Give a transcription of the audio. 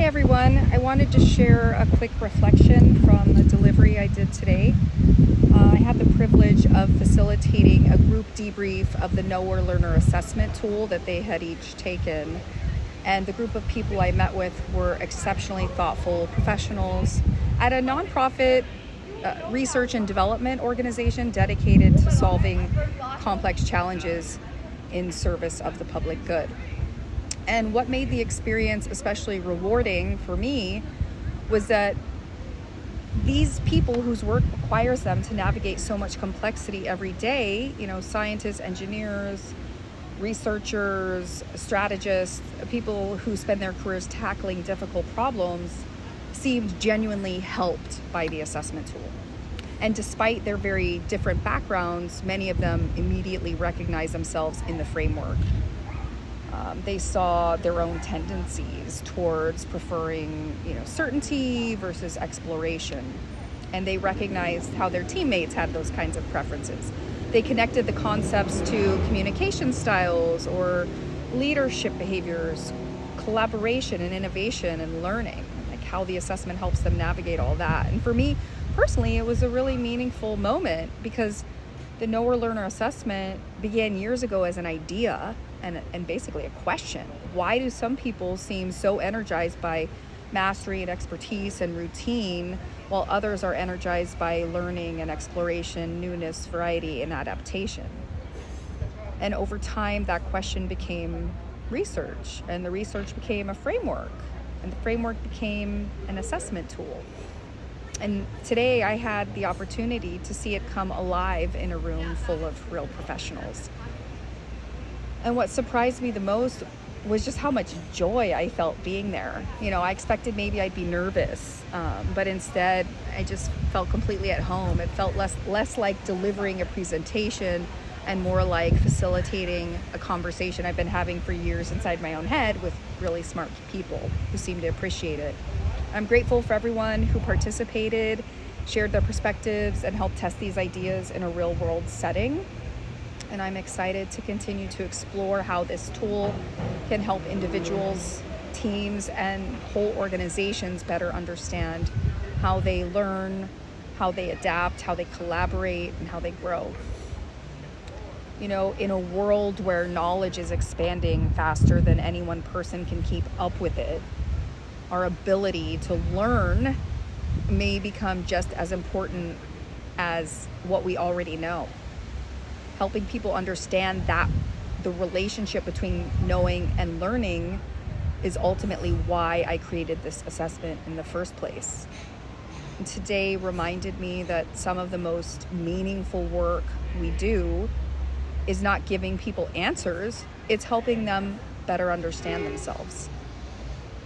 Hey everyone, I wanted to share a quick reflection from a delivery I did today. I had the privilege of facilitating a group debrief of the Knower Learner assessment tool that they had each taken. And the group of people I met with were exceptionally thoughtful professionals at a nonprofit research and development organization dedicated to solving complex challenges in service of the public good. And what made the experience especially rewarding for me was that these people whose work requires them to navigate so much complexity every day, scientists, engineers, researchers, strategists, people who spend their careers tackling difficult problems, seemed genuinely helped by the assessment tool. And despite their very different backgrounds, many of them immediately recognized themselves in the framework. They saw their own tendencies towards preferring, certainty versus exploration. And they recognized how their teammates had those kinds of preferences. They connected the concepts to communication styles or leadership behaviors, collaboration and innovation and learning, like how the assessment helps them navigate all that. And for me personally, it was a really meaningful moment because the Knower Learner assessment began years ago as an idea and basically a question. Why do some people seem so energized by mastery and expertise and routine, while others are energized by learning and exploration, newness, variety, and adaptation? And over time, that question became research, and the research became a framework, and the framework became an assessment tool. And today I had the opportunity to see it come alive in a room full of real professionals. And what surprised me the most was just how much joy I felt being there. I expected maybe I'd be nervous, but instead I just felt completely at home. It felt less like delivering a presentation and more like facilitating a conversation I've been having for years inside my own head with really smart people who seem to appreciate it. I'm grateful for everyone who participated, shared their perspectives, and helped test these ideas in a real-world setting. And I'm excited to continue to explore how this tool can help individuals, teams, and whole organizations better understand how they learn, how they adapt, how they collaborate, and how they grow. In a world where knowledge is expanding faster than any one person can keep up with it, our ability to learn may become just as important as what we already know. Helping people understand that the relationship between knowing and learning is ultimately why I created this assessment in the first place. And today reminded me that some of the most meaningful work we do is not giving people answers, it's helping them better understand themselves.